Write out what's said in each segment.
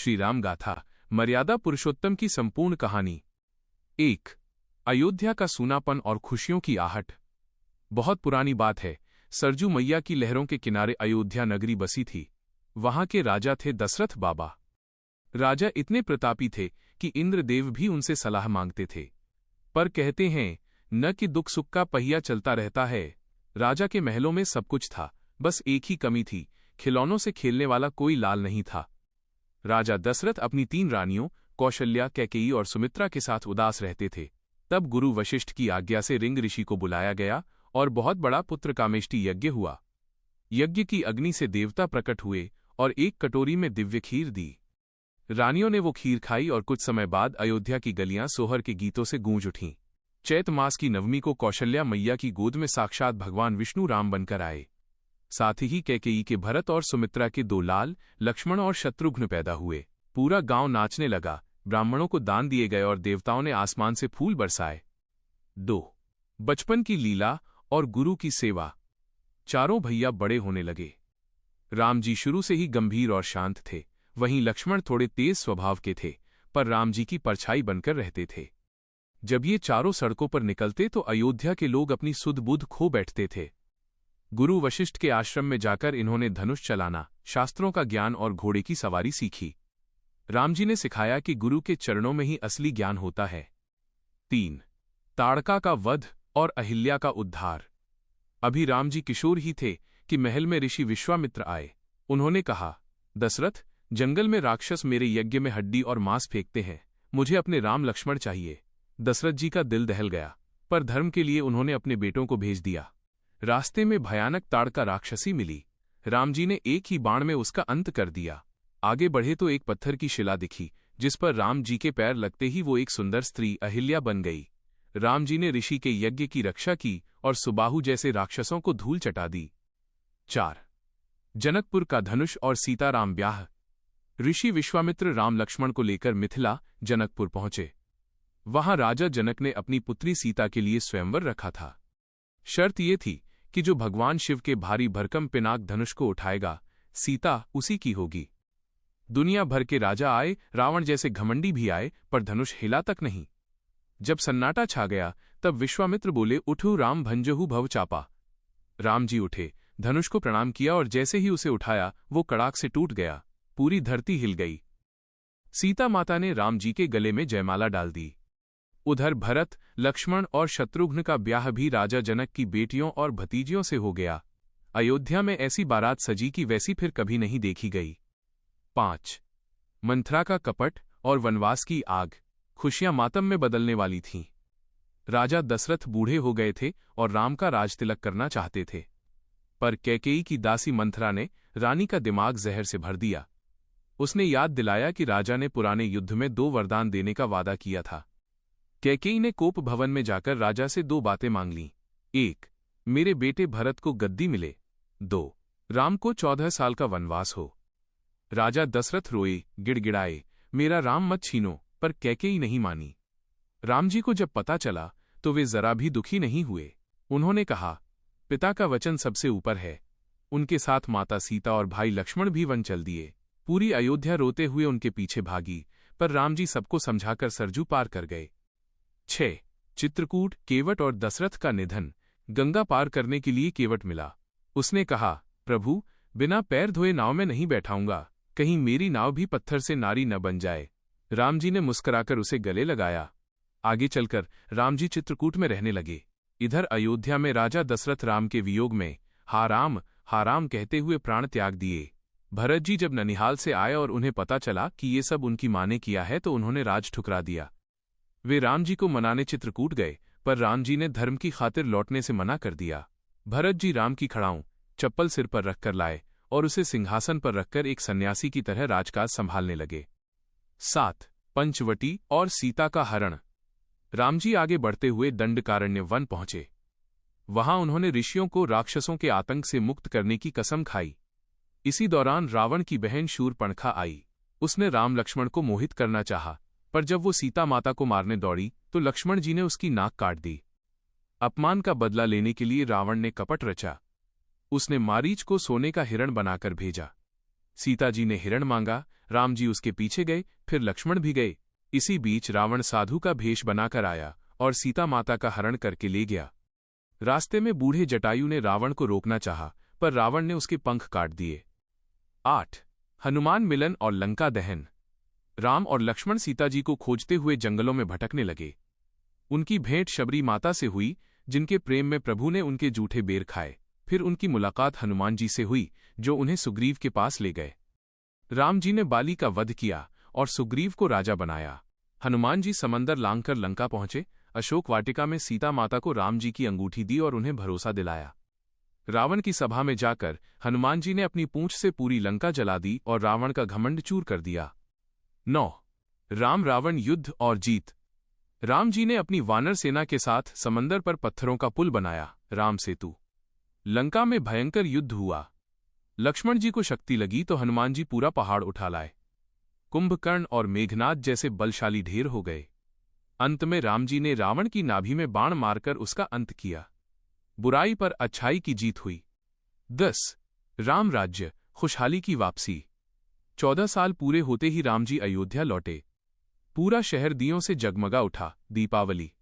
श्री राम गाथा, मर्यादा पुरुषोत्तम की संपूर्ण कहानी। 1. अयोध्या का सूनापन और खुशियों की आहट। बहुत पुरानी बात है, सरजू मैया की लहरों के किनारे अयोध्या नगरी बसी थी। वहां के राजा थे दशरथ बाबा। राजा इतने प्रतापी थे कि इंद्रदेव भी उनसे सलाह मांगते थे। पर कहते हैं न कि दुख सुख का पहिया चलता रहता है। राजा के महलों में सब कुछ था, बस एक ही कमी थी, खिलौनों से खेलने वाला कोई लाल नहीं था। राजा दशरथ अपनी 3 रानियों कौशल्या, कैकेयी और सुमित्रा के साथ उदास रहते थे। तब गुरु वशिष्ठ की आज्ञा से रिंग ऋषि को बुलाया गया और बहुत बड़ा पुत्र कामेष्टि यज्ञ हुआ। यज्ञ की अग्नि से देवता प्रकट हुए और एक कटोरी में दिव्य खीर दी। रानियों ने वो खीर खाई और कुछ समय बाद अयोध्या की गलियां सोहर के गीतों से गूंज उठीं। चैत मास की नवमी को कौशल्या मैया की गोद में साक्षात भगवान विष्णु राम बनकर आए। साथ ही कैकेयी के भरत और सुमित्रा के 2 लाल, लक्ष्मण और शत्रुघ्न पैदा हुए। पूरा गांव नाचने लगा, ब्राह्मणों को दान दिए गए और देवताओं ने आसमान से फूल बरसाए। 2. बचपन की लीला और गुरु की सेवा। चारों भैया बड़े होने लगे। राम जी शुरू से ही गंभीर और शांत थे, वहीं लक्ष्मण थोड़े तेज स्वभाव के थे, पर राम जी की परछाई बनकर रहते थे। जब ये चारों सड़कों पर निकलते तो अयोध्या के लोग अपनी सुध बुध खो बैठते थे। गुरु वशिष्ठ के आश्रम में जाकर इन्होंने धनुष चलाना, शास्त्रों का ज्ञान और घोड़े की सवारी सीखी। राम जी ने सिखाया कि गुरु के चरणों में ही असली ज्ञान होता है। 3. ताड़का का वध और अहिल्या का उद्धार। अभी राम जी किशोर ही थे कि महल में ऋषि विश्वामित्र आए। उन्होंने कहा, दशरथ, जंगल में राक्षस मेरे यज्ञ में हड्डी और मांस फेंकते हैं, मुझे अपने राम लक्ष्मण चाहिए। दशरथ जी का दिल दहल गया, पर धर्म के लिए उन्होंने अपने बेटों को भेज दिया। रास्ते में भयानक ताड़का राक्षसी मिली। राम जी ने एक ही बाण में उसका अंत कर दिया। आगे बढ़े तो एक पत्थर की शिला दिखी, जिस पर राम जी के पैर लगते ही वो एक सुंदर स्त्री अहिल्या बन गई। राम जी ने ऋषि के यज्ञ की रक्षा की और सुबाहु जैसे राक्षसों को धूल चटा दी। 4. जनकपुर का धनुष और सीताराम ब्याह। ऋषि विश्वामित्र राम लक्ष्मण को लेकर मिथिला जनकपुर पहुंचे। वहां राजा जनक ने अपनी पुत्री सीता के लिए स्वयंवर रखा था। शर्त ये थी कि जो भगवान शिव के भारी भरकम पिनाक धनुष को उठाएगा, सीता उसी की होगी। दुनिया भर के राजा आए, रावण जैसे घमंडी भी आए, पर धनुष हिला तक नहीं। जब सन्नाटा छा गया तब विश्वामित्र बोले, उठू राम भंजहु भव चापा। राम जी उठे, धनुष को प्रणाम किया और जैसे ही उसे उठाया वो कड़ाक से टूट गया। पूरी धरती हिल गई। सीता माता ने राम जी के गले में जयमाला डाल दी। उधर भरत, लक्ष्मण और शत्रुघ्न का ब्याह भी राजा जनक की बेटियों और भतीजियों से हो गया। अयोध्या में ऐसी बारात सजी कि वैसी फिर कभी नहीं देखी गई। 5. मंथरा का कपट और वनवास की आग। खुशियां मातम में बदलने वाली थीं। राजा दशरथ बूढ़े हो गए थे और राम का राजतिलक करना चाहते थे, पर कैकेयी की दासी मंथरा ने रानी का दिमाग जहर से भर दिया। उसने याद दिलाया कि राजा ने पुराने युद्ध में 2 वरदान देने का वादा किया था। कैकेयी ने कोप भवन में जाकर राजा से 2 बातें मांग लीं। 1. मेरे बेटे भरत को गद्दी मिले। 2. राम को 14 साल का वनवास हो। राजा दशरथ रोए, गिड़गिड़ाए, मेरा राम मत छीनो, पर कैकेयी नहीं मानी। राम जी को जब पता चला तो वे जरा भी दुखी नहीं हुए। उन्होंने कहा, पिता का वचन सबसे ऊपर है। उनके साथ माता सीता और भाई लक्ष्मण भी वन चल दिए। पूरी अयोध्या रोते हुए उनके पीछे भागी, पर राम जी सबको समझाकर सरजू पार कर गए। 6. चित्रकूट, केवट और दशरथ का निधन। गंगा पार करने के लिए केवट मिला। उसने कहा, प्रभु, बिना पैर धोए नाव में नहीं बैठाऊंगा, कहीं मेरी नाव भी पत्थर से नारी न बन जाए। राम जी ने मुस्कुराकर उसे गले लगाया। आगे चलकर राम जी चित्रकूट में रहने लगे। इधर अयोध्या में राजा दशरथ राम के वियोग में हा राम कहते हुए प्राण त्याग दिए। भरत जी जब ननिहाल से आए और उन्हें पता चला कि ये सब उनकी मां ने किया है तो उन्होंने राज ठुकरा दिया। वे राम जी को मनाने चित्रकूट गए, पर राम जी ने धर्म की खातिर लौटने से मना कर दिया। भरत जी राम की खड़ाऊं चप्पल सिर पर रखकर लाए और उसे सिंहासन पर रखकर एक सन्यासी की तरह राजकाज संभालने लगे। 7. पंचवटी और सीता का हरण। राम जी आगे बढ़ते हुए दंडकारण्य वन पहुंचे। वहां उन्होंने ऋषियों को राक्षसों के आतंक से मुक्त करने की कसम खाई। इसी दौरान रावण की बहन शूर्पणखा आई। उसने राम लक्ष्मण को मोहित करना चाहा, पर जब वो सीता माता को मारने दौड़ी तो लक्ष्मण जी ने उसकी नाक काट दी। अपमान का बदला लेने के लिए रावण ने कपट रचा। उसने मारीच को सोने का हिरण बनाकर भेजा। सीता जी ने हिरण मांगा, राम जी उसके पीछे गए, फिर लक्ष्मण भी गए। इसी बीच रावण साधु का भेष बनाकर आया और सीता माता का हरण करके ले गया। रास्ते में बूढ़े जटायु ने रावण को रोकना चाहा, पर रावण ने उसके पंख काट दिए। 8. हनुमान मिलन और लंका दहन। राम और लक्ष्मण सीता जी को खोजते हुए जंगलों में भटकने लगे। उनकी भेंट शबरी माता से हुई, जिनके प्रेम में प्रभु ने उनके जूठे बेर खाए। फिर उनकी मुलाकात हनुमान जी से हुई, जो उन्हें सुग्रीव के पास ले गए। राम जी ने बाली का वध किया और सुग्रीव को राजा बनाया। हनुमान जी समंदर लांघकर लंका पहुंचे। अशोक वाटिका में सीता माता को राम जी की अंगूठी दी और उन्हें भरोसा दिलाया। रावण की सभा में जाकर हनुमान जी ने अपनी पूंछ से पूरी लंका जला दी और रावण का घमंड चूर कर दिया। 9. राम रावण युद्ध और जीत। राम जी ने अपनी वानर सेना के साथ समंदर पर पत्थरों का पुल बनाया, राम सेतु। लंका में भयंकर युद्ध हुआ। लक्ष्मण जी को शक्ति लगी तो हनुमान जी पूरा पहाड़ उठा लाए। कुंभकर्ण और मेघनाद जैसे बलशाली ढेर हो गए। अंत में राम जी ने रावण की नाभि में बाण मारकर उसका अंत किया। बुराई पर अच्छाई की जीत हुई। 10. राम राज्य, खुशहाली की वापसी। 14 साल पूरे होते ही राम जी अयोध्या लौटे। पूरा शहर दियों से जगमगा उठा। दीपावली।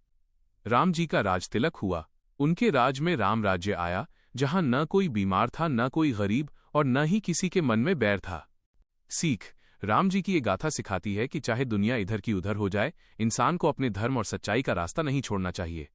राम जी का राज तिलक हुआ। उनके राज में राम राज्य आया, जहां न कोई बीमार था, न कोई गरीब और न ही किसी के मन में बैर था। सीख। राम जी की ये गाथा सिखाती है कि चाहे दुनिया इधर की उधर हो जाए, इंसान को अपने धर्म और सच्चाई का रास्ता नहीं छोड़ना चाहिए।